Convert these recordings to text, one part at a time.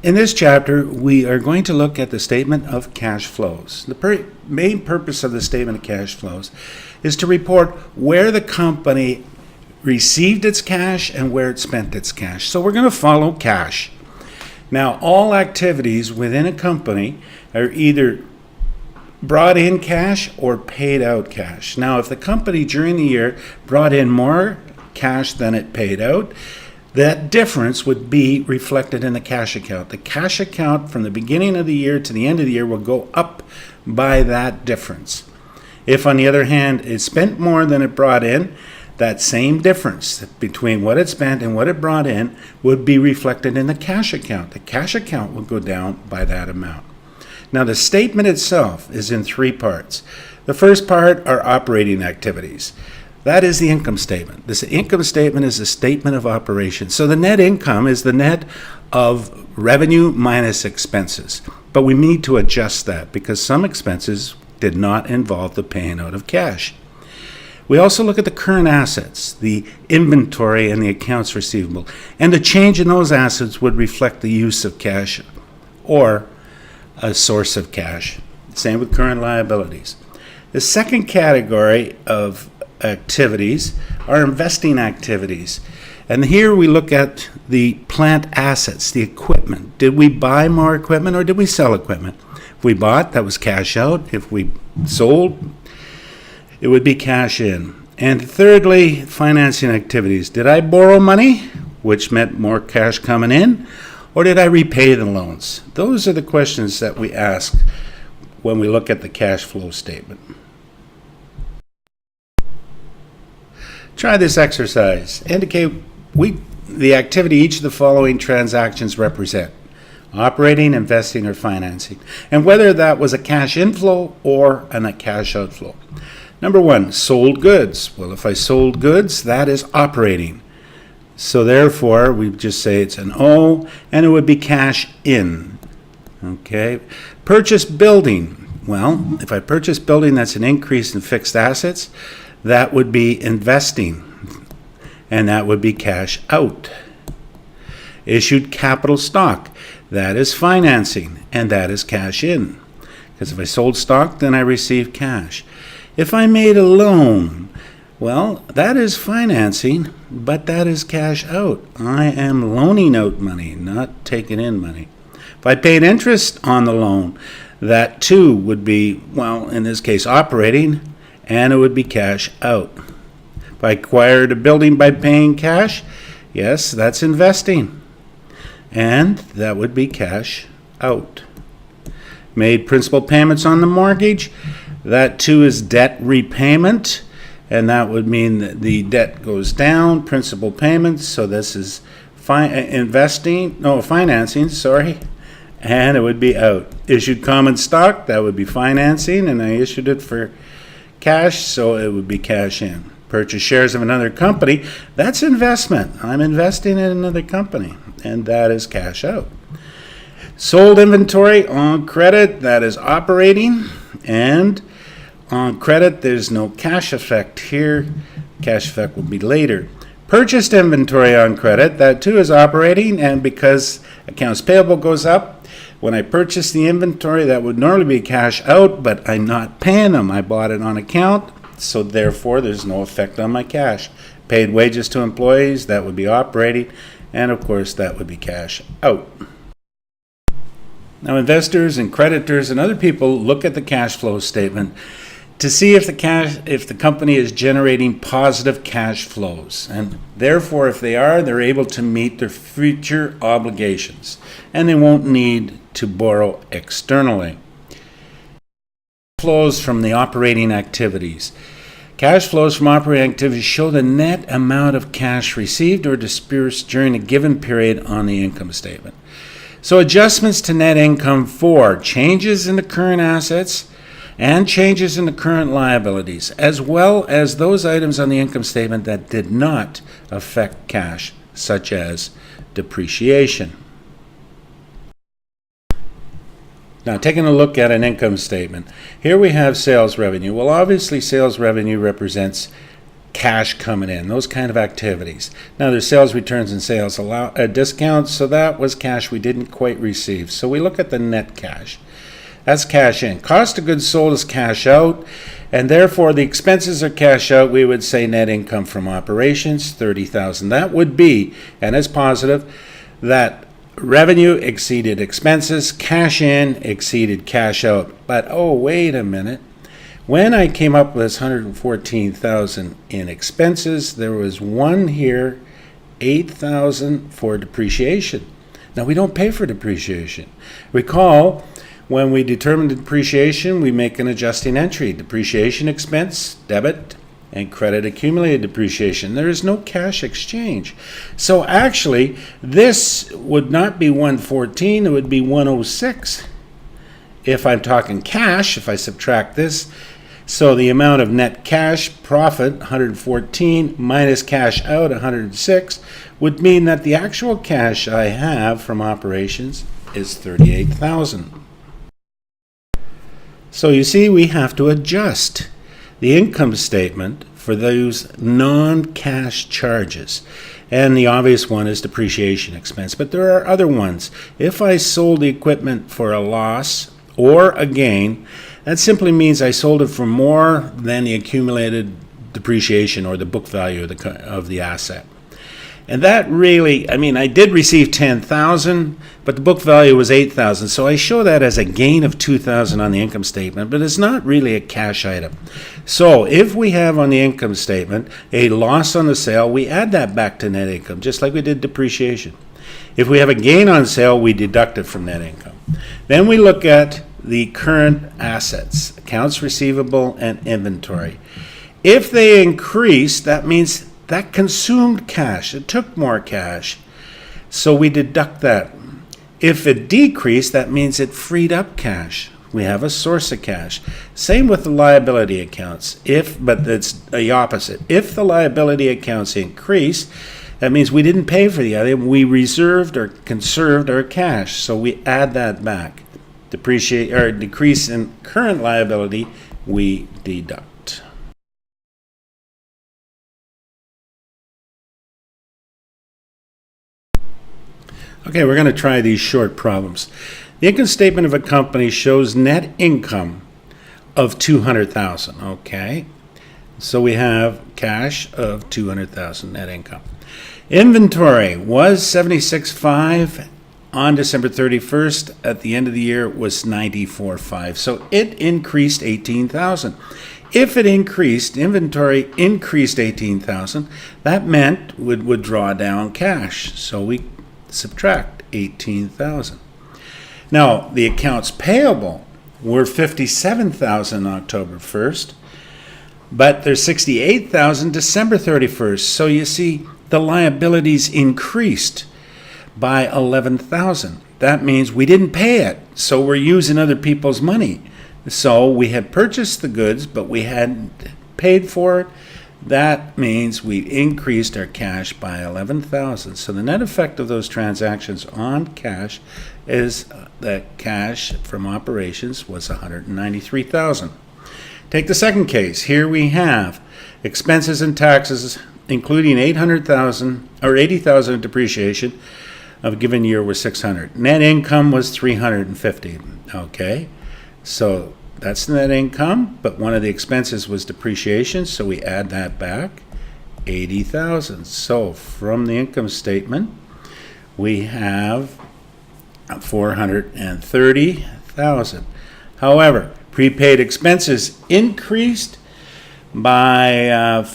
In this chapter, we are going to look at the statement of cash flows. The main purpose of the statement of cash flows is to report where the company received its cash and where it spent its cash. So we're going to follow cash. Now, all activities within a company are either brought in cash or paid out cash. Now, if the company during the year brought in more cash than it paid out, that difference would be reflected in the cash account. The cash account from the beginning of the year to the end of the year will go up by that difference. If, on the other hand, it spent more than it brought in, that same difference between what it spent and what it brought in would be reflected in the cash account. The cash account will go down by that amount. Now, the statement itself is in three parts. The first part are operating activities. That is the income statement. This income statement is a statement of operations. So the net income is the net of revenue minus expenses. But we need to adjust that because some expenses did not involve the paying out of cash. We also look at the current assets, the inventory and the accounts receivable. And the change in those assets would reflect the use of cash or a source of cash. Same with current liabilities. The second category of activities are investing activities. And here we look at the plant assets, the equipment. Did we buy more equipment or did we sell equipment? If we bought, that was cash out. If we sold, it would be cash in. And thirdly, financing activities. Did I borrow money, which meant more cash coming in, or did I repay the loans? Those are the questions that we ask when we look at the cash flow statement. Try this exercise. Indicate the activity each of the following transactions represent: operating, investing, or financing, and whether that was a cash inflow or a cash outflow. Number one, sold goods. Well, if I sold goods, that is operating. So therefore, we just say it's an O, and it would be cash in. Okay. Purchase building. Well, if I purchase building, that's an increase in fixed assets. That would be investing, and that would be cash out. Issued capital stock, that is financing, and that is cash in. Because if I sold stock, then I received cash. If I made a loan, well, that is financing, but that is cash out. I am loaning out money, not taking in money. If I paid interest on the loan, that too would be, well, in this case, operating, and it would be cash out. If I acquired a building by paying cash, yes, that's investing, and that would be cash out. Made principal payments on the mortgage, that too is debt repayment, and that would mean that the debt goes down, principal payments, so this is financing, and it would be out. Issued common stock, that would be financing, and I issued it for cash, so it would be cash in. Purchase shares of another company, that's investment. I'm investing in another company, and that is cash out. Sold inventory on credit, that is operating, and on credit, there's no cash effect here. Cash effect will be later. Purchased inventory on credit, that too is operating, and because accounts payable goes up, when I purchase the inventory, that would normally be cash out, but I'm not paying them. I bought it on account, so therefore there's no effect on my cash. Paid wages to employees, that would be operating, and of course that would be cash out. Now, investors and creditors and other people look at the cash flow statement to see if the company is generating positive cash flows, and therefore if they are, they're able to meet their future obligations, and they won't need to borrow externally. Flows from the operating activities. Cash flows from operating activities show the net amount of cash received or dispersed during a given period on the income statement. So adjustments to net income for changes in the current assets and changes in the current liabilities, as well as those items on the income statement that did not affect cash, such as depreciation. Now, taking a look at an income statement, here we have sales revenue. Well, obviously, sales revenue represents cash coming in, those kind of activities. Now there's sales returns and sales discounts, so that was cash we didn't quite receive. So we look at the net cash. That's cash in. Cost of goods sold is cash out, and therefore the expenses are cash out. We would say net income from operations, $30,000. That would be, and it's positive, that revenue exceeded expenses, cash in exceeded cash out. But oh, wait a minute. When I came up with this $114,000 in expenses, there was one here, $8,000 for depreciation. Now we don't pay for depreciation. Recall, when we determine depreciation, we make an adjusting entry. Depreciation expense, debit, and credit accumulated depreciation. There is no cash exchange. So actually, this would not be 114, it would be 106. If I'm talking cash, if I subtract this, so the amount of net cash profit, 114, minus cash out, 106, would mean that the actual cash I have from operations is $38,000. So you see, we have to adjust the income statement for those non-cash charges. And the obvious one is depreciation expense. But there are other ones. If I sold the equipment for a loss or a gain, that simply means I sold it for more than the accumulated depreciation or the book value of the asset. And that really, I did receive $10,000, but the book value was $8,000. So I show that as a gain of $2,000 on the income statement, but it's not really a cash item. So if we have on the income statement a loss on the sale, we add that back to net income, just like we did depreciation. If we have a gain on sale, we deduct it from net income. Then we look at the current assets, accounts receivable and inventory. If they increase, that means that consumed cash. It took more cash. So we deduct that. If it decreased, that means it freed up cash. We have a source of cash. Same with the liability accounts. But it's the opposite. If the liability accounts increase, that means we didn't pay for the item. We reserved or conserved our cash. So we add that back. Depreciate or decrease in current liability, we deduct. Okay, we're going to try these short problems. The income statement of a company shows net income of $200,000. Okay, so we have cash of $200,000 net income. Inventory was $76,500 on December 31st. At the end of the year was $94,500. So it increased $18,000. If it increased, inventory increased $18,000, that meant we would draw down cash. So we subtract $18,000. Now, the accounts payable were $57,000 on October 1st, but there's $68,000 December 31st. So you see, the liabilities increased by $11,000. That means we didn't pay it, so we're using other people's money. So we had purchased the goods, but we hadn't paid for it. That means we increased our cash by $11,000. So the net effect of those transactions on cash is that cash from operations was $193,000. Take the second case. Here we have expenses and taxes, including $800,000 or $80,000 of depreciation of a given year was $600. Net income was $350. Okay, so that's the net income, but one of the expenses was depreciation, so we add that back, $80,000. So from the income statement, we have $430,000. However, prepaid expenses increased by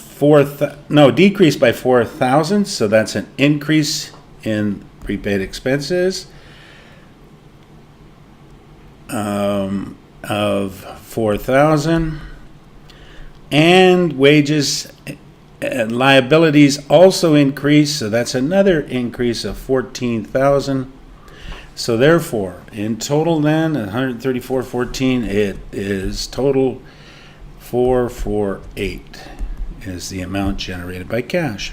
decreased by $4,000, so that's an increase in prepaid expenses of $4,000, and wages and liabilities also increased, so that's another increase of $14,000. So therefore, in total then, $134,14, it is total $448 is the amount generated by cash.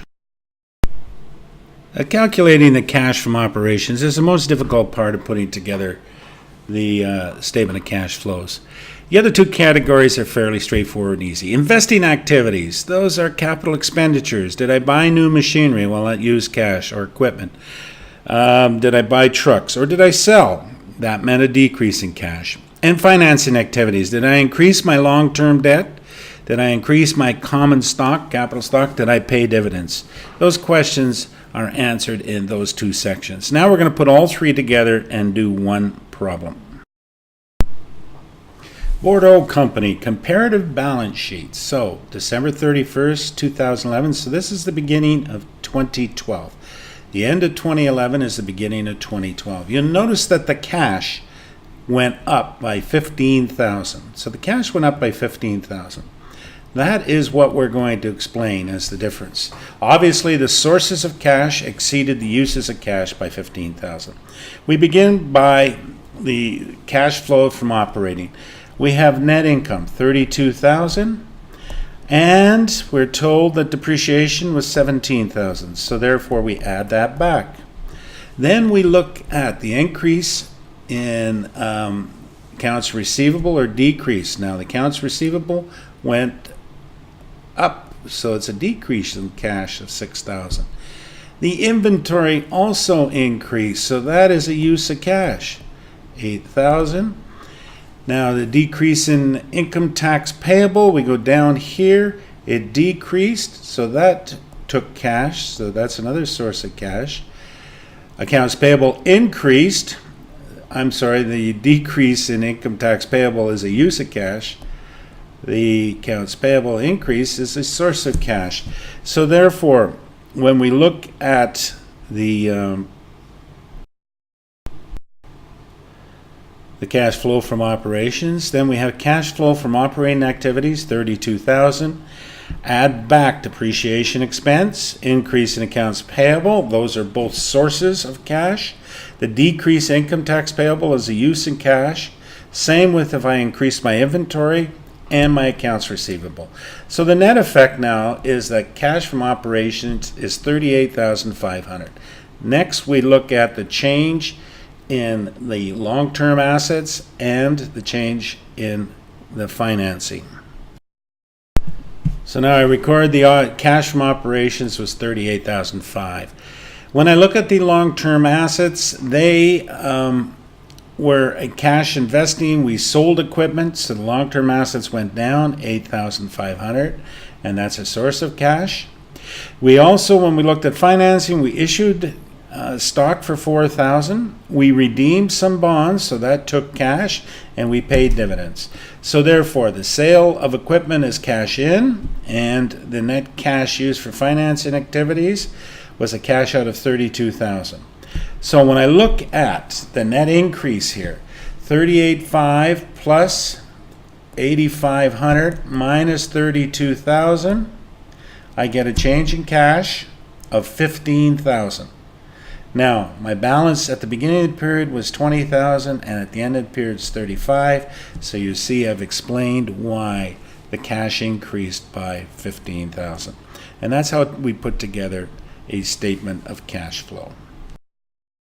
Calculating the cash from operations is the most difficult part of putting together the statement of cash flows. The other two categories are fairly straightforward and easy. Investing activities, those are capital expenditures. Did I buy new machinery? Well, that used cash or equipment. Did I buy trucks or did I sell? That meant a decrease in cash. And financing activities, did I increase my long-term debt? Did I increase my common stock, capital stock? Did I pay dividends? Those questions are answered in those two sections. Now we're going to put all three together and do one problem. Bordeaux Company comparative balance sheet. So December 31st, 2011. So this is the beginning of 2012. The end of 2011 is the beginning of 2012. You'll notice that the cash went up by $15,000. So the cash went up by $15,000. That is what we're going to explain as the difference. Obviously, the sources of cash exceeded the uses of cash by $15,000. We begin by the cash flow from operating. We have net income, $32,000, and we're told that depreciation was $17,000. So therefore, we add that back. Then we look at the increase in accounts receivable or decrease. Now, the accounts receivable went up, so it's a decrease in cash of $6,000. The inventory also increased, so that is a use of cash, $8,000. Now the decrease in income tax payable, we go down here, it decreased, so that took cash, so that's another source of cash. Accounts payable increased, the decrease in income tax payable is a use of cash. The accounts payable increase is a source of cash. So therefore, when we look at the cash flow from operations, then we have cash flow from operating activities, $32,000. Add back depreciation expense, increase in accounts payable. Those are both sources of cash. The decrease in income tax payable is a use in cash. Same with if I increase my inventory and my accounts receivable. So the net effect now is that cash from operations is $38,500. Next, we look at the change in the long-term assets and the change in the financing. So now I record the cash from operations was $38,500. When I look at the long-term assets, they were a cash investing. We sold equipment, so the long-term assets went down $8,500, and that's a source of cash. We also, when we looked at financing, we issued stock for $4,000. We redeemed some bonds, so that took cash, and we paid dividends. So therefore, the sale of equipment is cash in, and the net cash used for financing activities was a cash out of $32,000. So when I look at the net increase here, $38,500 plus $8,500 minus $32,000, I get a change in cash of $15,000. Now, my balance at the beginning of the period was $20,000 and at the end of the period is $35,000. So you see I've explained why the cash increased by $15,000. And that's how we put together a statement of cash flow.